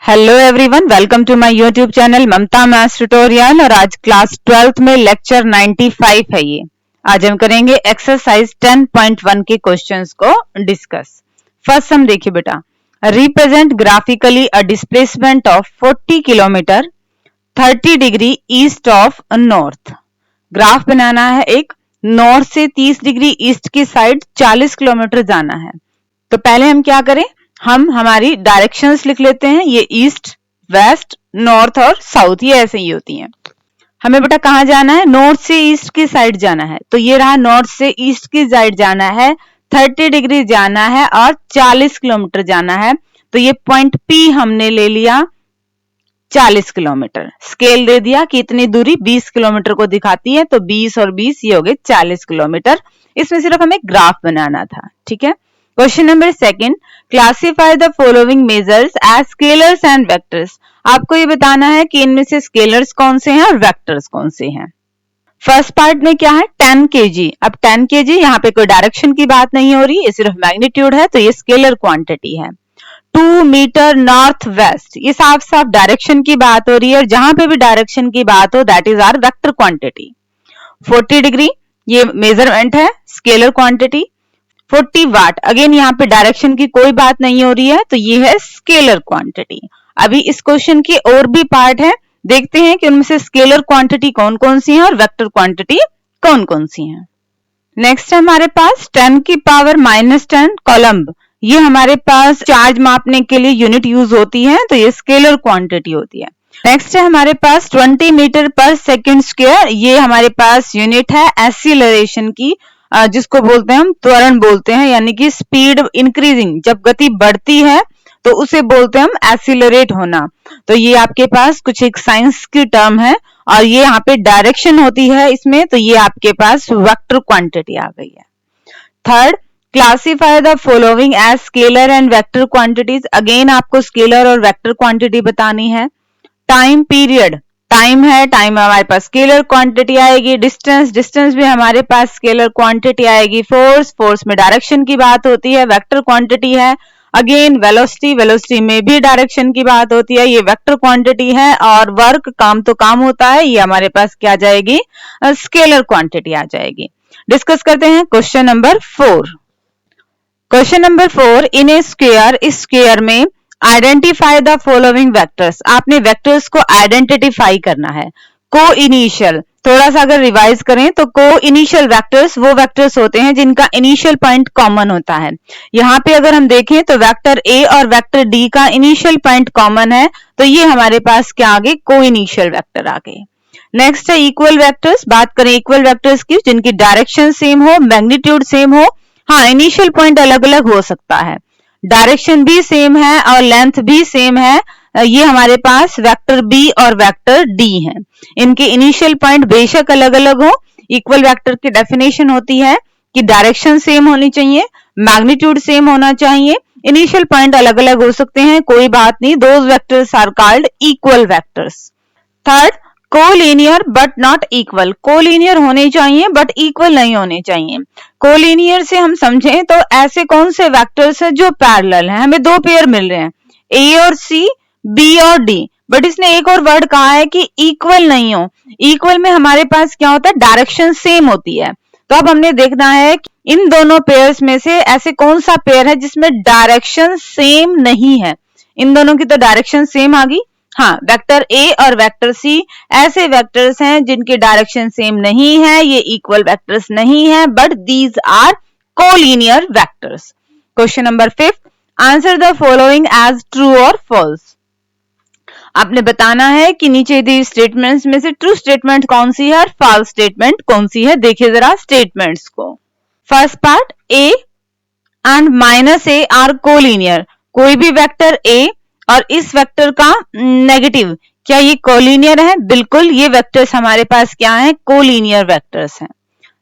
Hello everyone, welcome to my YouTube channel Mamta maths tutorial. और आज class 12th में lecture 95 है। ये आज हम करेंगे एक्सरसाइज 10.1 के क्वेश्चंस को डिस्कस। फर्स्ट हम देखिए बेटा, represent graphically a displacement of 40 kilometre 30 degree east of north. Graph बनाना है, एक नॉर्थ से 30 डिग्री ईस्ट की साइड 40 किलोमीटर जाना है। तो पहले हम क्या करें, हम हमारी डायरेक्शंस लिख लेते हैं। ये ईस्ट, वेस्ट, नॉर्थ और साउथ, ये ऐसे ही होती हैं। हमें बेटा कहाँ जाना है, नॉर्थ से ईस्ट की साइड जाना है। तो ये रहा, नॉर्थ से ईस्ट की साइड जाना है, 30 डिग्री जाना है और 40 किलोमीटर जाना है। तो ये पॉइंट P हमने ले लिया 40 किलोमीटर। स्केल दे दिया कि इतनी दूरी 20 किलोमीटर को दिखाती है, तो 20 और 20 ये हो गए 40 किलोमीटर। इसमें सिर्फ हमें ग्राफ बनाना था, ठीक है। Question number second, classify the following measures as scalars and vectors. आपको ये बताना है कि इनमें से स्केलर्स कौन से हैं और वेक्टर्स कौन से हैं। फर्स्ट पार्ट में क्या है, 10 kg। अब 10 kg, यहाँ पे कोई डायरेक्शन की बात नहीं हो रही, ये सिर्फ मैग्नीट्यूड है, तो ये स्केलर क्वांटिटी है। 2 मीटर नॉर्थ वेस्ट, ये साफ साफ डायरेक्शन की बात हो रही है, और जहां पे भी डायरेक्शन की बात हो that is our vector quantity. 40 degree ये मेजरमेंट है, स्केलर क्वांटिटी। 40 वाट, अगेन यहाँ पे डायरेक्शन की कोई बात नहीं हो रही है, तो ये है स्केलर क्वांटिटी। अभी इस क्वेश्चन के और भी पार्ट है, देखते हैं कि उनमें से स्केलर क्वांटिटी कौन कौन सी है और वेक्टर क्वांटिटी कौन कौन सी है। नेक्स्ट है हमारे पास 10 की पावर -10 कोलम्ब। ये हमारे पास चार्ज मापने के लिए यूनिट यूज होती है, तो ये स्केलर क्वांटिटी होती है। नेक्स्ट है हमारे पास 20 मीटर पर सेकेंड स्क्वायर। ये हमारे पास यूनिट है एक्सीलरेशन की, जिसको बोलते हैं हम त्वरण बोलते हैं, यानी कि स्पीड इंक्रीजिंग, जब गति बढ़ती है तो उसे बोलते हैं हम एक्सीलरेट होना। तो ये आपके पास कुछ एक साइंस की टर्म है, और ये यहाँ पे डायरेक्शन होती है इसमें, तो ये आपके पास वेक्टर क्वांटिटी आ गई है। Third, classify the following as scalar and vector quantities. Again आपको स्केलर और वेक्टर क्वांटिटी बतानी है। टाइम पीरियड, टाइम है, टाइम हमारे पास स्केलर क्वांटिटी आएगी। डिस्टेंस, डिस्टेंस भी हमारे पास स्केलर क्वांटिटी आएगी। फोर्स, फोर्स में डायरेक्शन की बात होती है, वेक्टर क्वांटिटी है। अगेन वेलोसिटी, वेलोसिटी में भी डायरेक्शन की बात होती है, ये वेक्टर क्वांटिटी है। और वर्क, काम तो काम होता है, ये हमारे पास क्या आ जाएगी, स्केलर क्वांटिटी आ जाएगी। डिस्कस करते हैं क्वेश्चन नंबर 4। क्वेश्चन नंबर 4, इन ए स्क्वायर, इस स्क्वायर में आइडेंटिफाई द फॉलोइंग वेक्टर्स। आपने वेक्टर्स को आइडेंटिफाई करना है। को इनिशियल, थोड़ा सा अगर रिवाइज करें तो को इनिशियल वेक्टर्स वो वेक्टर्स होते हैं जिनका इनिशियल पॉइंट कॉमन होता है। यहाँ पे अगर हम देखें तो वेक्टर ए और वेक्टर डी का इनिशियल पॉइंट कॉमन है, तो ये हमारे पास क्या आ गए, को इनिशियल वेक्टर आ गए। नेक्स्ट है इक्वल वेक्टर्स। बात करें इक्वल वेक्टर्स की, जिनकी डायरेक्शन सेम हो, मैग्नीट्यूड सेम हो, हाँ इनिशियल पॉइंट अलग अलग हो सकता है, डायरेक्शन भी सेम है और लेंथ भी सेम है। ये हमारे पास वेक्टर बी और वेक्टर डी हैं। इनके इनिशियल पॉइंट बेशक अलग अलग हो। इक्वल वेक्टर की डेफिनेशन होती है कि डायरेक्शन सेम होनी चाहिए, मैग्नीट्यूड सेम होना चाहिए, इनिशियल पॉइंट अलग अलग हो सकते हैं, कोई बात नहीं, those vectors are called equal vectors. Third, collinear but not equal. Collinear होने चाहिए बट इक्वल नहीं होने चाहिए। कोलिनियर से हम समझें तो ऐसे कौन से वेक्टर्स हैं जो पैरेलल हैं। हमें दो पेयर मिल रहे हैं, ए और सी, बी और डी, बट इसने एक और वर्ड कहा है कि इक्वल नहीं हो। इक्वल में हमारे पास क्या होता है, डायरेक्शन सेम होती है। तो अब हमने देखना है कि इन दोनों पेयर्स में से ऐसे कौन सा पेयर है जिसमें डायरेक्शन सेम नहीं है। इन दोनों की तो डायरेक्शन सेम आ गई, हाँ, वेक्टर ए और वेक्टर सी ऐसे वेक्टर्स हैं जिनकी डायरेक्शन सेम नहीं है, ये इक्वल वेक्टर्स नहीं है, but these are collinear vectors. Question number 5, answer the following as true और फॉल्स। आपने बताना है कि नीचे दी स्टेटमेंट्स में से ट्रू स्टेटमेंट कौन सी है और फॉल्स स्टेटमेंट कौन सी है। देखिए जरा स्टेटमेंट्स को। First part, A and -a are collinear. कोई भी वेक्टर ए और इस वेक्टर का नेगेटिव, क्या ये कोलिनियर है? बिल्कुल, ये वेक्टर्स हमारे पास क्या है, कोलिनियर वेक्टर्स हैं।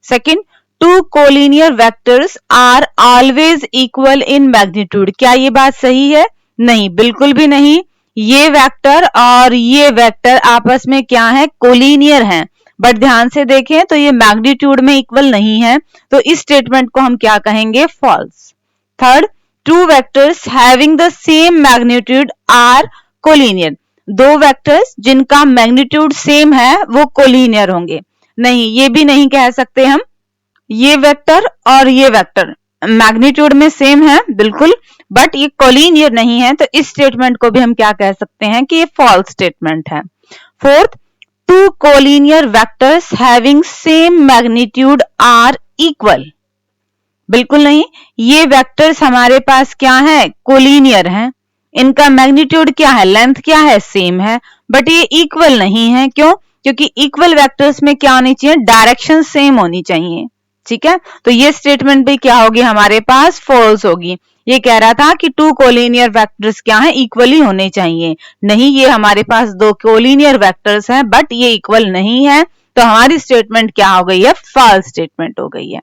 Second, 2 collinear vectors are always equal in magnitude. क्या ये बात सही है? नहीं, बिल्कुल भी नहीं। ये वेक्टर और ये वेक्टर आपस में क्या है, कोलिनियर हैं, बट ध्यान से देखें तो ये मैग्नीट्यूड में इक्वल नहीं है, तो इस स्टेटमेंट को हम क्या कहेंगे, false. Third, 2 vectors having the same magnitude are collinear. दो वेक्टर्स जिनका मैग्नीट्यूड सेम है वो कोलिनियर होंगे। नहीं, ये भी नहीं कह सकते हम ये वेक्टर और ये वेक्टर मैग्नीट्यूड में सेम है बिल्कुल, बट ये कोलिनियर नहीं है, तो इस स्टेटमेंट को भी हम क्या कह सकते हैं कि ये फॉल्स स्टेटमेंट है। Fourth, two collinear vectors having same magnitude are equal. बिल्कुल नहीं, ये वेक्टर्स हमारे पास क्या है, कोलिनियर हैं, इनका मैग्नीट्यूड क्या है, लेंथ क्या है, सेम है, बट ये इक्वल नहीं है। क्यों? क्योंकि इक्वल वेक्टर्स में क्या होनी चाहिए, डायरेक्शन सेम होनी चाहिए। ठीक है, तो ये स्टेटमेंट भी क्या होगी हमारे पास, फॉल्स होगी। ये कह रहा था कि टू कोलिनियर वेक्टर्स क्या है, इक्वली होने चाहिए। नहीं, ये हमारे पास दो कोलिनियर वेक्टर्स हैं बट ये इक्वल नहीं है, तो हमारी स्टेटमेंट क्या हो गई है, फॉल्स स्टेटमेंट हो गई है।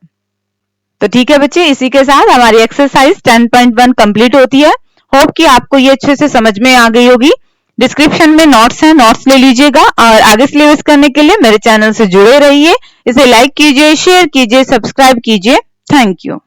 तो ठीक है बच्चे, इसी के साथ हमारी एक्सरसाइज 10.1 कंप्लीट होती है। होप कि आपको ये अच्छे से समझ में आ गई होगी। डिस्क्रिप्शन में नोट्स हैं, नोट्स ले लीजिएगा और आगे सिलेबस करने के लिए मेरे चैनल से जुड़े रहिए। इसे लाइक कीजिए, शेयर कीजिए, सब्सक्राइब कीजिए। Thank you.